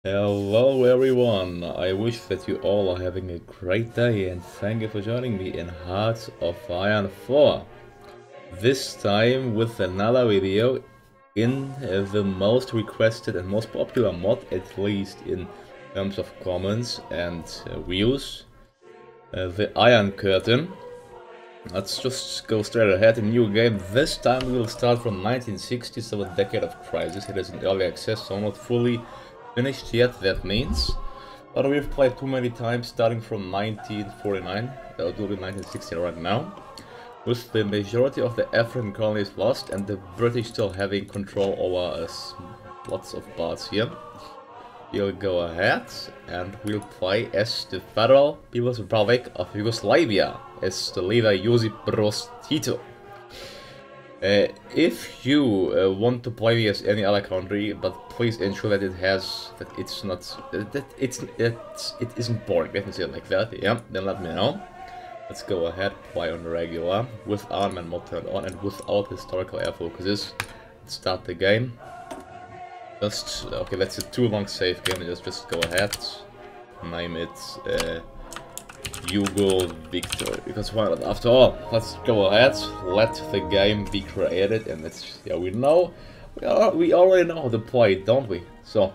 Hello everyone, I wish that you all are having a great day and thank you for joining me in Hearts of Iron 4. This time with another video in the most requested and most popular mod, at least in terms of comments and views, the Iron Curtain. Let's just go straight ahead, a new game. This time we will start from 1960, so a decade of crisis. It is in early access, so not fully finished yet, that means. But we've played too many times, starting from 1949, it will be 1960 right now, with the majority of the African colonies lost and the British still having control over lots of parts here. We'll go ahead and we'll play as the Federal People's Republic of Yugoslavia, as the leader Josip Broz Tito. If you want to play as any other country, but please ensure that it isn't boring. Let me say it like that. Yeah, then let me know. Let's go ahead, play on regular with armament mode turned on and without historical air focuses. Let's start the game. Okay, that's a too long save game. Just go ahead. Name it Yugo Victory, because why not? After all, let's go ahead, let the game be created, and we already know how to play it, don't we? So,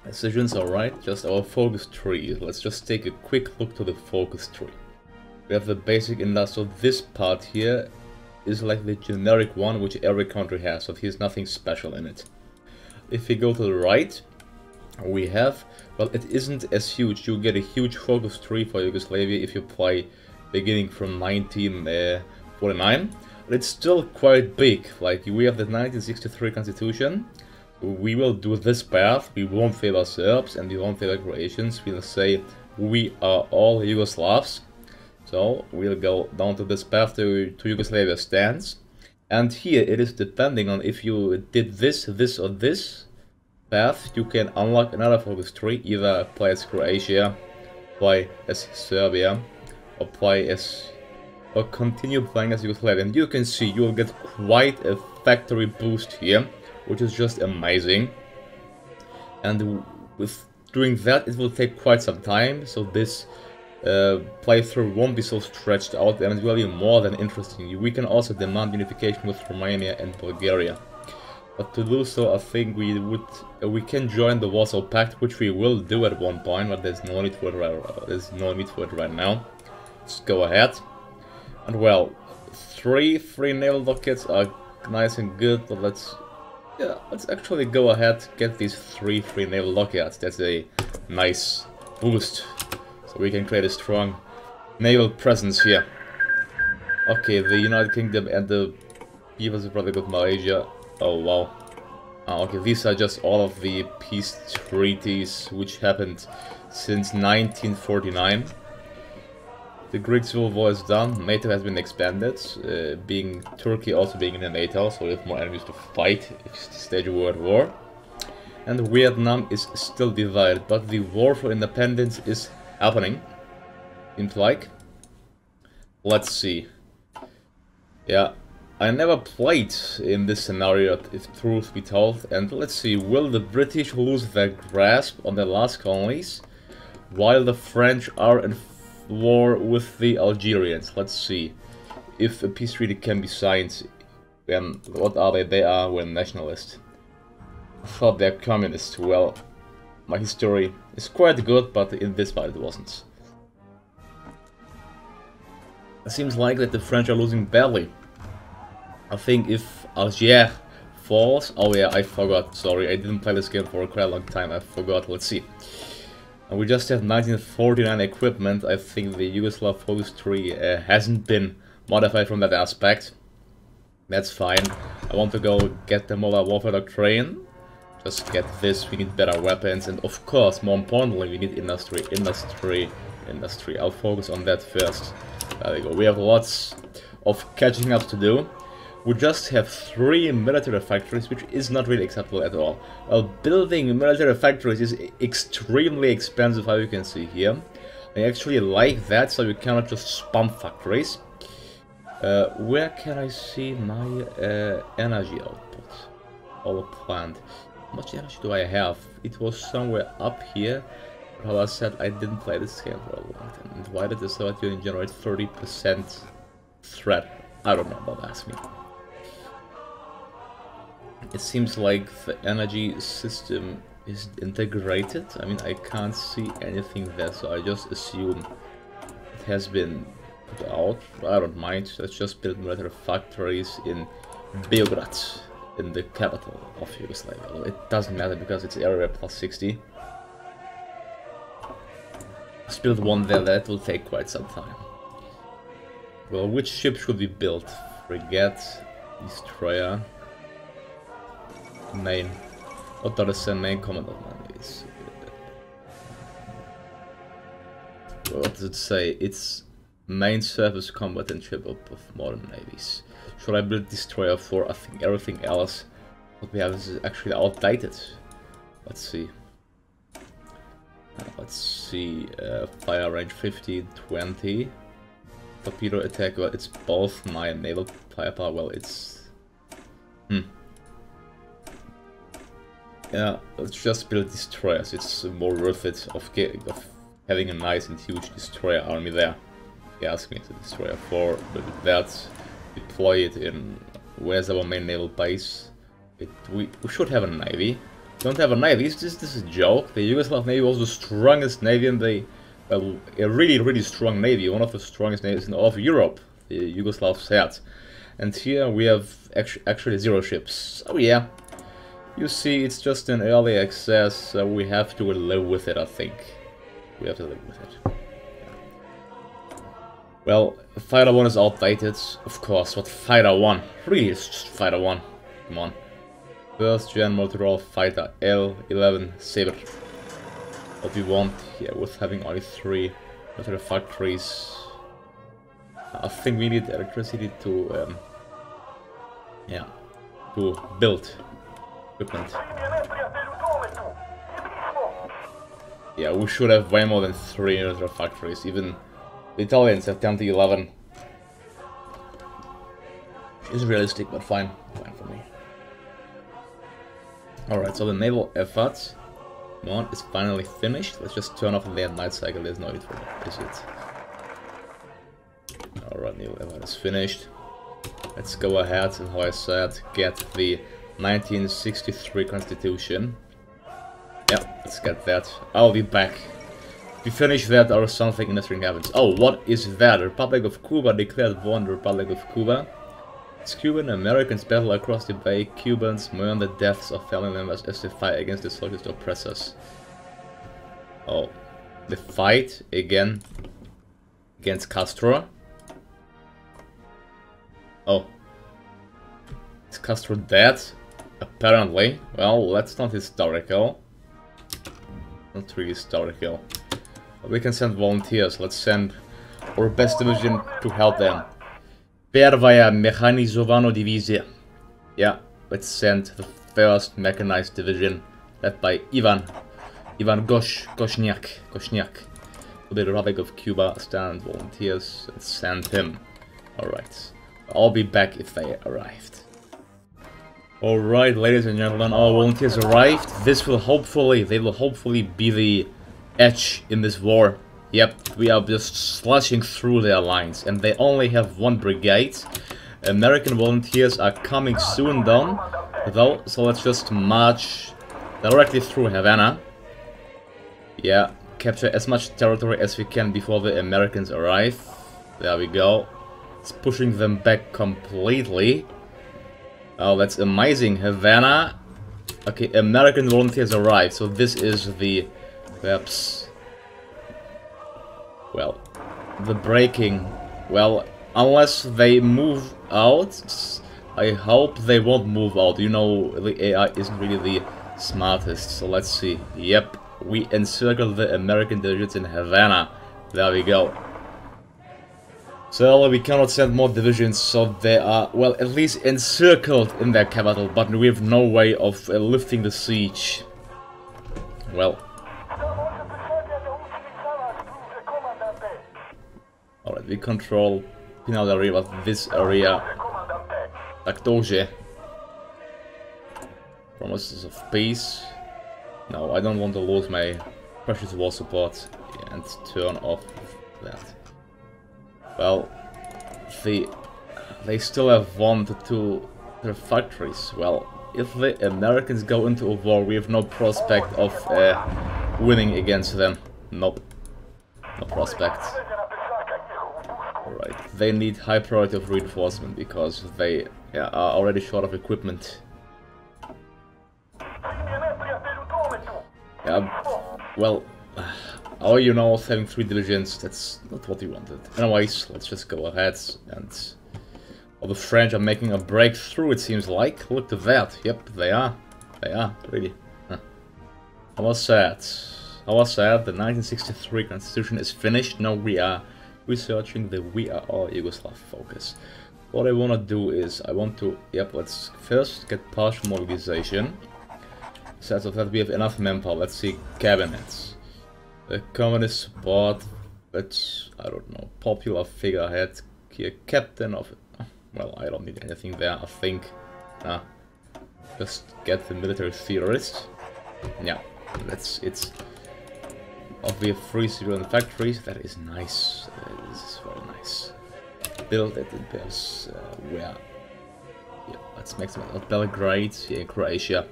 decisions are right, just our focus tree. Let's just take a quick look to the focus tree. We have the basic industrial. This part here is like the generic one which every country has, so there's nothing special in it. If we go to the right, we have, well, it isn't as huge. You get a huge focus tree for Yugoslavia if you play beginning from 1949, but it's still quite big. Like, we have the 1963 constitution. We will do this path. We won't favor Serbs and we won't favor Croatians. We'll say we are all Yugoslavs. So we'll go down to this path to Yugoslavia stands. And here it is depending on if you did this, this or this path, you can unlock another focus tree, either play as Croatia, play as Serbia, or continue playing as Yugoslavia. And you can see you'll get quite a factory boost here, which is just amazing. And with doing that, it will take quite some time, so this playthrough won't be so stretched out, and it will be more than interesting. We can also demand unification with Romania and Bulgaria. But to do so, I think we can join the Warsaw Pact, which we will do at one point, but there's no need for it right now. Let's go ahead. And well, three free naval rockets are nice and good, but let's actually go ahead, get these 3 free naval rockets. That's a nice boost, so we can create a strong naval presence here. Okay, the United Kingdom and the People's Republic of Malaysia. Oh wow. Okay, these are just all of the peace treaties which happened since 1949. The Greek Civil War is done, NATO has been expanded, Turkey also being in the NATO, so we have more enemies to fight if it's stage a world war. And Vietnam is still divided, but the war for independence is happening, seems like. Let's see. Yeah. I never played in this scenario, if truth be told, and let's see, will the British lose their grasp on their last colonies while the French are in war with the Algerians? Let's see if a peace treaty can be signed. What are they? They are, well, nationalists. I thought they're communists. Well, my history is quite good, but in this part it wasn't. It seems like that the French are losing badly. I think if Algiers falls... Oh yeah, I forgot, sorry, I didn't play this game for quite a long time, I forgot, let's see. And we just have 1949 equipment. I think the Yugoslav focus tree hasn't been modified from that aspect. That's fine. I want to go get the Mobile Warfare Doctrine. Just get this, we need better weapons, and of course, more importantly, we need industry. I'll focus on that first. There we go, we have lots of catching up to do. We just have 3 military factories, which is not really acceptable at all. Well, building military factories is extremely expensive, how you can see here. I actually like that, so you cannot just spam factories. Where can I see my energy output? Power plant. How much damage do I have? It was somewhere up here. How I said, I didn't play this game for a long time. And why did the Soviet Union generate 30% threat? I don't know, don't ask me. It seems like the energy system is integrated. I mean, I can't see anything there, so I just assume it has been put out. I don't mind. Let's just build military factories in Beograd, in the capital of Yugoslavia. Although it doesn't matter because it's area plus 60. Let's build one there. That will take quite some time. Well, which ship should we build? Frigate, destroyer, main. What does the main commandant is? What does it say? It's main surface combatant ship of modern navies. Should I build destroyer for? I think everything else what we have is actually outdated. Let's see. Fire range 50, 20. Torpedo attack, well, it's both my naval firepower, well, it's... Yeah, let's just build destroyers, it's more worth it of having a nice and huge destroyer army there. If you ask me, it's a destroyer 4, but with that, deploy it in... Where's our main naval base? We should have a navy. Don't have a navy, this is a joke. The Yugoslav navy was the strongest navy and they... Well, a really strong navy, one of the strongest navies in all of Europe, the Yugoslavs had. And here we have actually 0 ships. Oh yeah, you see it's just an early access, so we have to live with it, I think. We have to live with it. Well, Fighter 1 is outdated, of course, but Fighter 1, really it's just Fighter 1, come on. First gen multi-role Fighter L11 Saber. What we want here with having only 3 military factories. I think we need electricity to build equipment. Yeah, we should have way more than 3 military factories. Even the Italians have 10 to 11. It's realistic, but fine for me. Alright, so the naval effort one is finally finished. Let's just turn off the night cycle, there's no need for that, is it? Alright, naval effort is finished. Let's go ahead and, how I said, get the 1963 constitution. Yeah, let's get that. I'll be back. If we finish that or something interesting happens. Oh, what is that? The Republic of Cuba declared war on the Republic of Cuba. As Cuban Americans battle across the bay, Cubans mourn the deaths of family members as they fight against the socialist oppressors. Oh, the fight again against Castro. Oh, is Castro dead? Apparently. Well, that's not historical. Not really historical. But we can send volunteers. Let's send our best division to help them. Первая механизованная дивизия. Yeah, let's send the first mechanized division led by Ivan Goshniak to the Republic of Cuba. Stand volunteers. Let's send him. Alright. I'll be back if they arrived. Alright, ladies and gentlemen, our volunteers arrived. They will hopefully be the edge in this war. Yep, we are just slashing through their lines, and they only have 1 brigade. American volunteers are coming soon down, though, so let's just march directly through Havana. Yeah, capture as much territory as we can before the Americans arrive. There we go. It's pushing them back completely. Oh, that's amazing. Havana. Okay, American volunteers arrived, so this is the... perhaps... well, the breaking... well, unless they move out, I hope they won't move out. You know, the AI isn't really the smartest, so let's see. Yep, we encircle the American divisions in Havana. There we go. So we cannot send more divisions, so they are, well, at least encircled in their capital, but we have no way of lifting the siege. Well. Alright, we control Pinal del Rio, but this area... tak to už je. Promises of peace. No, I don't want to lose my precious war support and turn off that. Well, they still have 1 to 2 their factories. Well, if the Americans go into a war, we have no prospect of winning against them. Nope. No prospect. Alright, they need high priority of reinforcement because they are already short of equipment. Yeah, well, our units having 3 divisions, that's not what we wanted. Anyways, let's just go ahead and... Well, the French are making a breakthrough, it seems like. Look at that. Yep, they are. They are, really. Huh. How was that? How was that? The 1963 constitution is finished. Now we are researching the We Are All Yugoslav focus. What I want to do is, I want to... Yep, let's first get partial mobilization. Sense of that we have enough manpower. Let's see, cabinets. The communist support, but I don't know, popular figurehead, here, captain of... Well, I don't need anything there, I think. Just get the military theorist. Yeah, it's... We have 3 civilian factories, that is nice. That is very nice. Build it in Paris, where... Yeah, let's make some Belgrade, here in Croatia.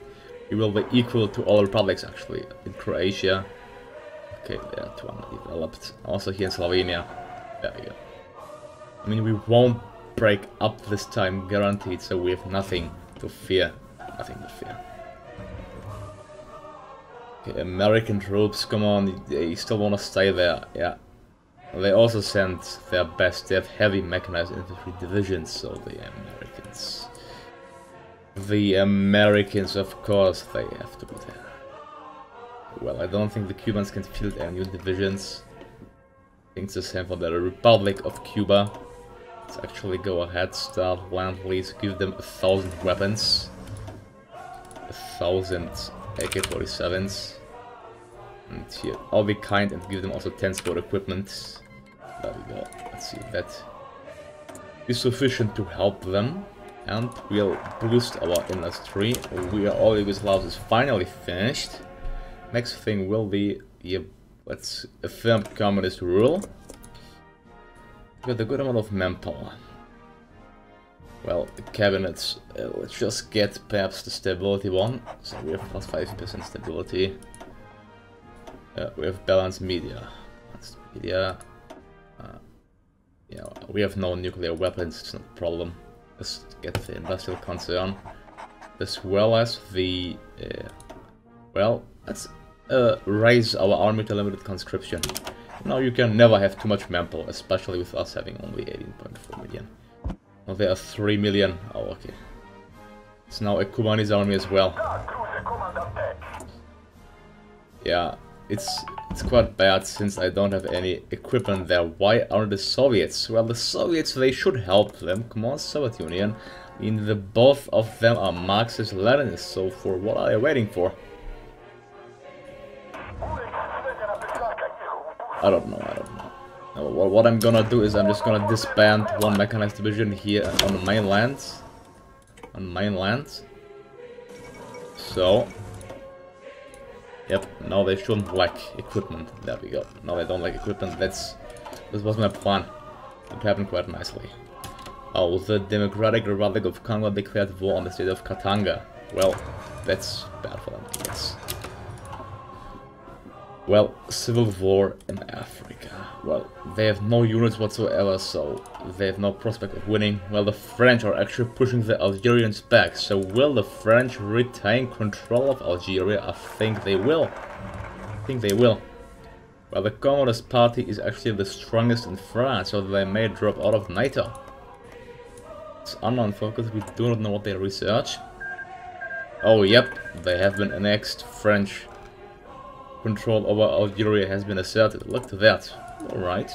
We will be equal to all republics, actually, in Croatia. Okay, they are 2 undeveloped. Also here in Slovenia. There we go. I mean, we won't break up this time, guaranteed, so we have nothing to fear. Nothing to fear. Okay, American troops, come on, they still want to stay there, yeah. They also sent their best, they have heavy mechanized infantry divisions, so the Americans... The Americans, of course, they have to be there. Well, I don't think the Cubans can field any new divisions. I think it's the same for the Republic of Cuba. Let's actually go ahead, start land lease, give them 1,000 weapons. 1,000 AK-47s. And here, I'll be kind and give them also 10 sport equipment. There we go. Let's see if that is sufficient to help them. And we'll boost our industry. We Are All Yugoslavs is finally finished. Next thing will be, yeah, let's affirm communist rule. Got a good amount of manpower. Well, the cabinets, let's just get perhaps the stability one. So we have plus 5% stability. We have balanced media. Balanced media. Yeah, we have no nuclear weapons, it's not a problem. Let's get the industrial concern. As well as the... well, let's raise our army to limited conscription. Now you can never have too much manpower, especially with us having only 18.4 million. Now there are 3 million. Oh, okay. It's now a Cubanese army as well. Yeah, it's quite bad since I don't have any equipment there. Why aren't the Soviets? Well, the Soviets, they should help them. Come on, Soviet Union. I mean, the both of them are Marxist-Leninists, so for what are they waiting for? I don't know. What I'm gonna do is I'm just gonna disband one mechanized division here on the mainland. So, yep, now they shouldn't lack equipment. There we go. Now they don't lack equipment. This was my plan. It happened quite nicely. Oh, the Democratic Republic of Congo declared war on the state of Katanga. Well, that's bad for them, I guess. Well, civil war in Africa. Well, they have no units whatsoever, so they have no prospect of winning. Well, the French are actually pushing the Algerians back. So will the French retain control of Algeria? I think they will. Well, the Communist Party is actually the strongest in France, so they may drop out of NATO. It's unknown focus, we do not know what they research. Oh, yep, they have been annexed. French control over Algeria has been asserted. Look at that. Alright.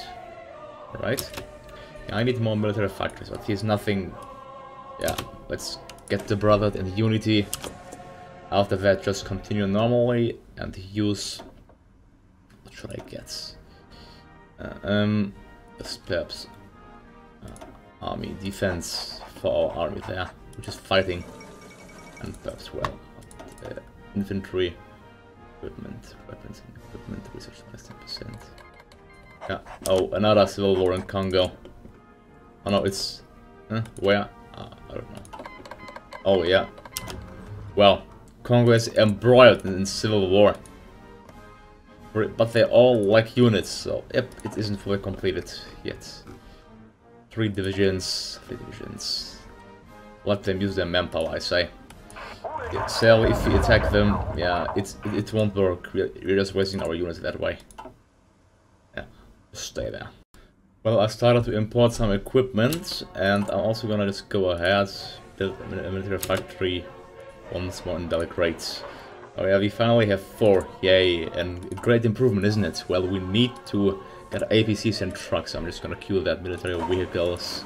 Yeah, I need more military factories, but here's nothing. Yeah, let's get the brotherhood and unity. After that, just continue normally and use... What should I get? Perhaps army defense for our army there, which is fighting. And perhaps, well, infantry, equipment, weapons and equipment, research less than %. Yeah. Oh, another civil war in Congo. Oh no, it's... where? I don't know. Oh yeah. Well, Congo is embroiled in civil war. But they all lack units, so yep, it isn't fully completed yet. 3 divisions, 3 divisions. Let them use their manpower, I say. Yeah, so if we attack them, yeah, it won't work. We're just wasting our units that way. Yeah, just stay there. Well, I started to import some equipment, and I'm also gonna just go ahead, build a military factory once more in Belgrade. Oh yeah, we finally have 4, yay, and a great improvement, isn't it? Well, we need to get APCs and trucks. I'm just gonna queue that military vehicles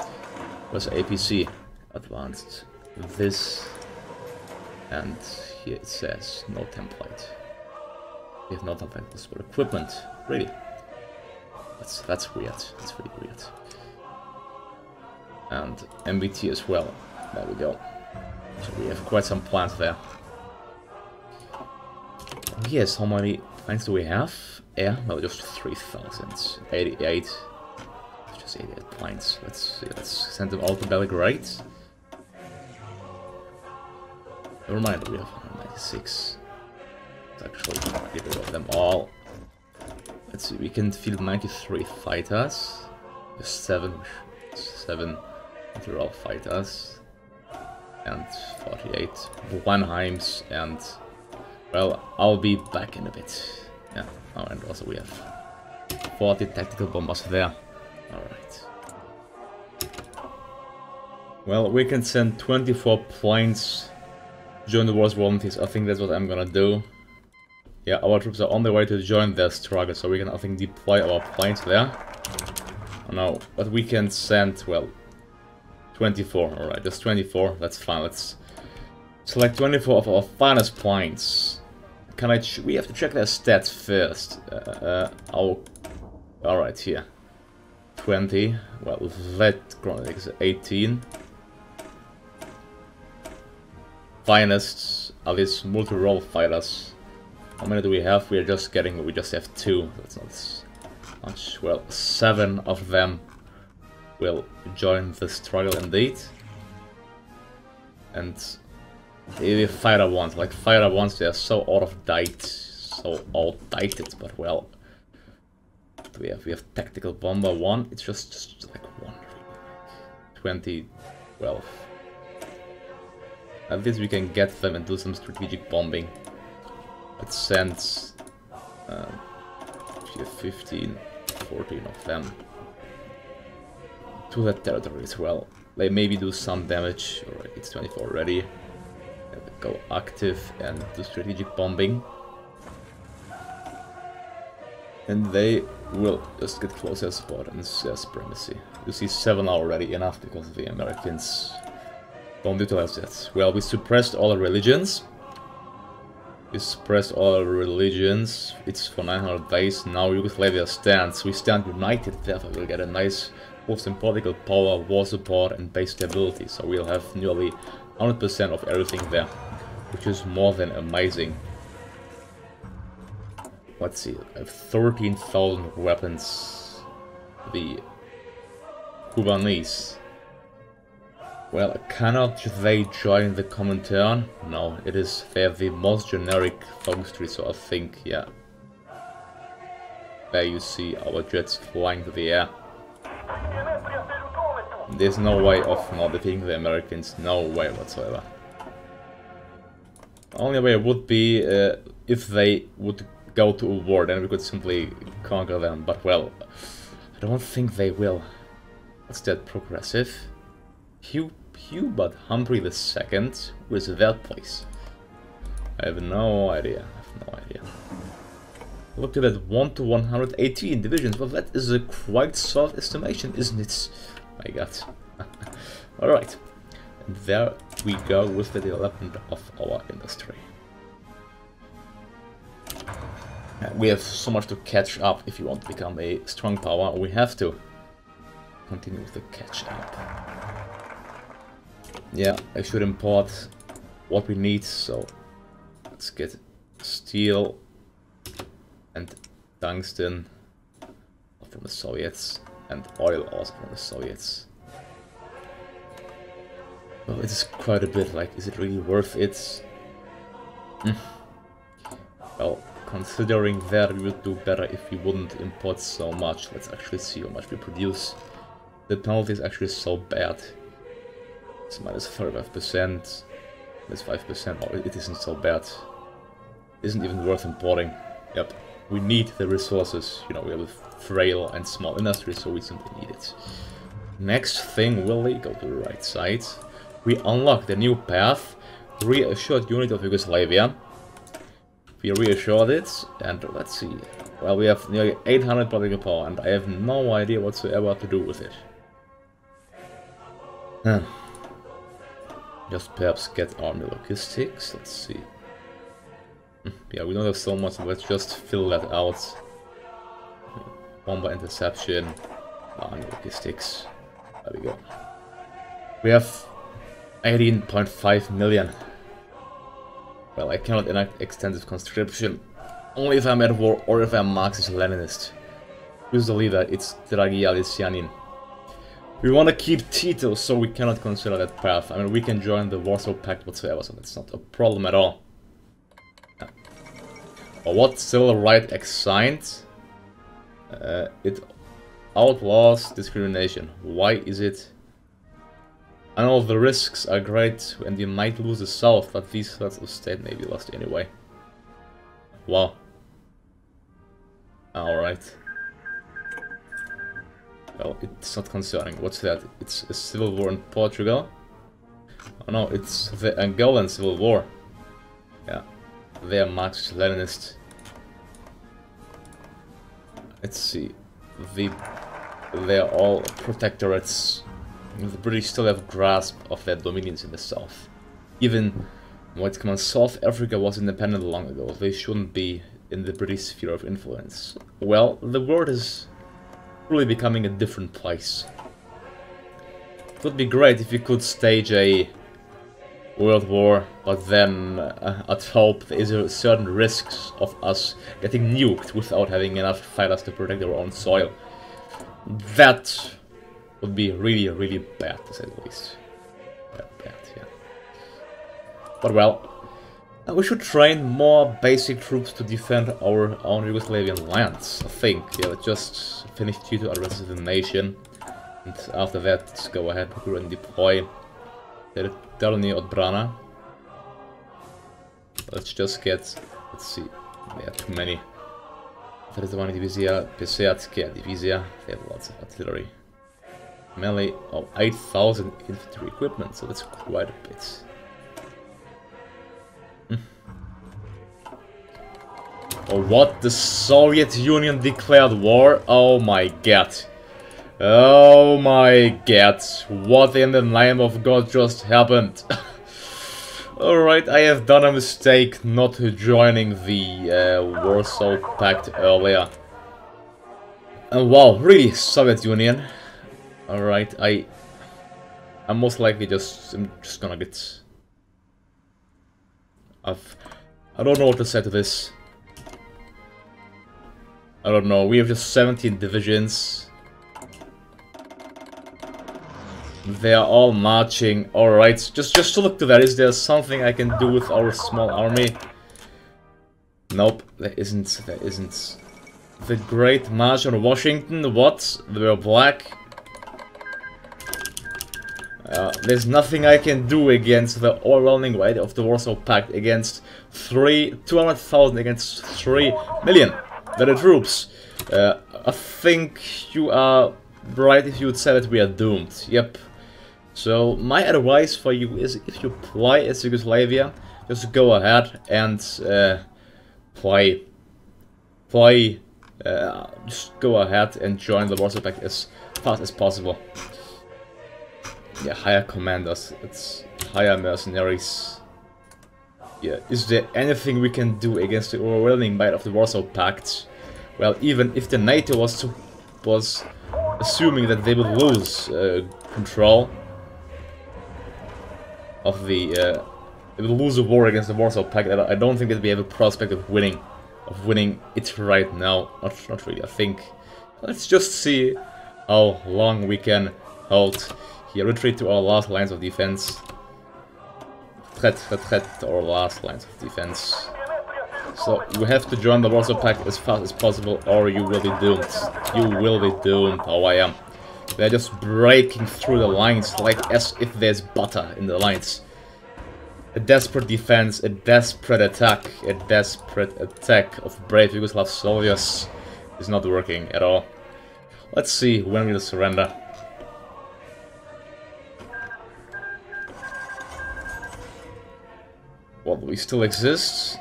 plus APC advanced. This, and here it says no template. We have no template for equipment, really. That's weird. That's really weird. And MBT as well. There we go. So we have quite some plans there. Oh yes, how many planes do we have? Yeah, well, just 3,000. 88. Just 88 planes. Let's see, let's send them all to Belgrade. Never mind, we have 196. Let's actually get rid of them all. Let's see, we can field 93 fighters. There's 7 they're all fighters. And 48 Blenheims, and well, I'll be back in a bit. Yeah, oh, and also we have 40 tactical bombers there. Alright. Well, we can send 24 planes to join the war's volunteers. I think that's what I'm gonna do. Yeah, our troops are on their way to join their struggle, so we can, I think, deploy our planes there. Oh no, but we can send, well, 24, alright, just 24, that's fine. Let's select 24 of our finest planes. Can I we have to check their stats first. Alright, here. 20, well, that is 18. Finest are these multi-role fighters. How many do we have? We just have 2. That's not much. Well, 7 of them will join the struggle indeed. And the fighter ones, like fighter ones, they are so out of date, so outdated. But well, we have tactical bomber 1. It's just like 1, 20, 12. At least we can get them and do some strategic bombing. Let's send 15, 14 of them to that territory as well. They maybe do some damage. Alright, it's 24 already. Go active and do strategic bombing. And they will just get closer support and supremacy. You see 7 are already enough because the Americans don't utilize that. Well, we suppressed all the religions. We suppressed all religions. It's for 900 days. Now Yugoslavia stands. We stand united, therefore we'll get a nice boost in political power, war support and base stability. So we'll have nearly 100% of everything there, which is more than amazing. Let's see, I have 13,000 weapons. The Cubanese. Well, cannot they join the Comintern? No, they have the most generic focus tree, so I think, yeah. There you see our jets flying to the air. There's no way of not defeating the Americans, no way whatsoever. The only way would be if they would go to a war, then we could simply conquer them, but well, I don't think they will. What's that, progressive? Hubert Humphrey II, who is that place? I have no idea, Look at that, 1 to 118 divisions, well that is a quite soft estimation, isn't it? My god. Alright, and there we go with the development of our industry. We have so much to catch up. If you want to become a strong power, we have to continue with the catch up. Yeah, I should import what we need, so Let's get steel and tungsten from the Soviets, and oil also from the Soviets. Well, it is quite a bit, like, is it really worth it? Well, considering that, we would do better if we wouldn't import so much. Let's actually see how much we produce. The penalty is actually so bad. It's minus 35%, minus 5%. Oh, it isn't so bad. It isn't even worth importing. Yep, we need the resources. You know, we have a frail and small industry, so we simply need it. Next thing, will we go to the right side? We unlock the new path, reassured unit of Yugoslavia. We reassured it, and let's see. Well, we have nearly 800 political power, and I have no idea whatsoever what to do with it. Just perhaps get army logistics. Let's see. Yeah, we don't have so much, let's just fill that out. Bomber interception, army logistics. There we go. We have 18.5 million. Well, I cannot enact extensive conscription only if I'm at war or if I'm Marxist-Leninist. Who's the leader? It's Dragi Alisianin. We want to keep Tito, so we cannot consider that path. I mean, we can join the Warsaw Pact whatsoever, so that's not a problem at all. Yeah. Or what civil right act signed? It outlaws discrimination. Why is it? I know the risks are great and we might lose the South, but these threats of state may be lost anyway. Wow. Alright. Well, it's not concerning. What's that? It's a civil war in Portugal? Oh no, it's the Angolan civil war. Yeah. They are Marxist-Leninist. Let's see. They are all protectorates. The British still have grasp of their dominions in the south. Even when South Africa was independent long ago, they shouldn't be in the British sphere of influence. Well, the world is really becoming a different place. It would be great if we could stage a world war, but then I'd hope there is a certain risks of us getting nuked without having enough fighters to protect our own soil. That would be really, really bad, to say the least. Bad, yeah. But well, we should train more basic troops to defend our own Yugoslavian lands, I think. Yeah, just finish Tito addresses the nation, and after that, let's go ahead and deploy Teritorialna Odbrana. Let's just get, let's see, there are too many. Teritorialna Divizia, Peseatskia Divizia, they have lots of artillery. Melee, oh, 8,000 infantry equipment, so that's quite a bit. Oh, what? The Soviet Union declared war? Oh my god. Oh my god. What in the name of God just happened? Alright, I have done a mistake not joining the Warsaw Pact earlier. And wow, really, Soviet Union. Alright, I'm most likely I'm just gonna get... I don't know what to say to this. I don't know, we have just 17 divisions. They are all marching. Alright, just to look to that, is there something I can do with our small army? Nope, there isn't. The Great March on Washington, what? They were black. There's nothing I can do against the overwhelming weight of the Warsaw Pact, against 200,000 against 3 million veteran troops. I think you are right if you would say that we are doomed. Yep. So my advice for you is, if you play as Yugoslavia, just go ahead and play. Just go ahead and join the Warsaw Pact as fast as possible. Yeah, hire commanders, it's hire mercenaries. Yeah, is there anything we can do against the overwhelming might of the Warsaw Pact? Well, even if the NATO was assuming that they would lose control of the It will lose a war against the Warsaw Pact. I don't think that we have a prospect of winning it right now. Not really. I think. Let's just see how long we can hold here. Retreat to our last lines of defense. Retreat to our last lines of defense. So you have to join the Warsaw Pact as fast as possible, or you will be doomed. You will be doomed. Oh, I am. They're just breaking through the lines like as if there's butter in the lines. A desperate defense, a desperate attack of brave Yugoslav soldiers is not working at all. Let's see when we'll surrender. Well, we still exist.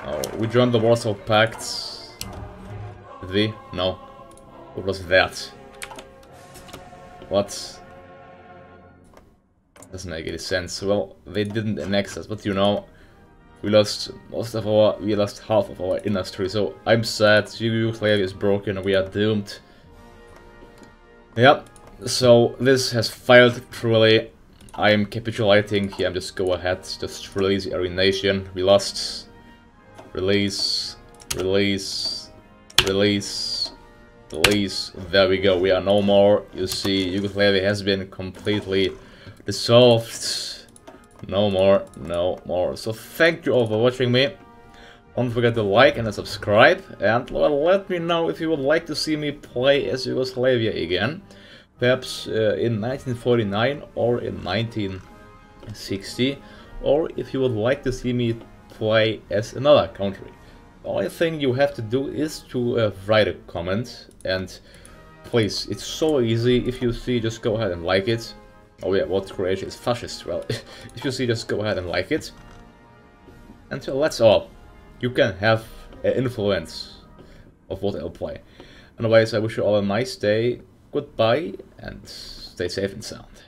Oh, we joined the Warsaw Pact. Did we? No. What was that? What? Doesn't make any sense. Well, they didn't annex us, but you know, we lost half of our industry, so I'm sad. Yugoslavia is broken, we are doomed. Yep, so this has failed truly. I'm capitulating here, just go ahead, just release every nation. We lost. Release, release, release, release. There we go, we are no more. You see, Yugoslavia has been completely dissolved. No more, no more. So thank you all for watching me. Don't forget to like and subscribe. And well, let me know if you would like to see me play as Yugoslavia again. Perhaps in 1949 or in 1960. Or if you would like to see me play as another country. The only thing you have to do is to write a comment, and please, it's so easy. If you see, just go ahead and like it. Oh yeah, what Croatia is fascist? Well, if you see, just go ahead and like it. And so that's all. You can have an influence of what I'll play. Anyways, I wish you all a nice day. Goodbye, and stay safe and sound.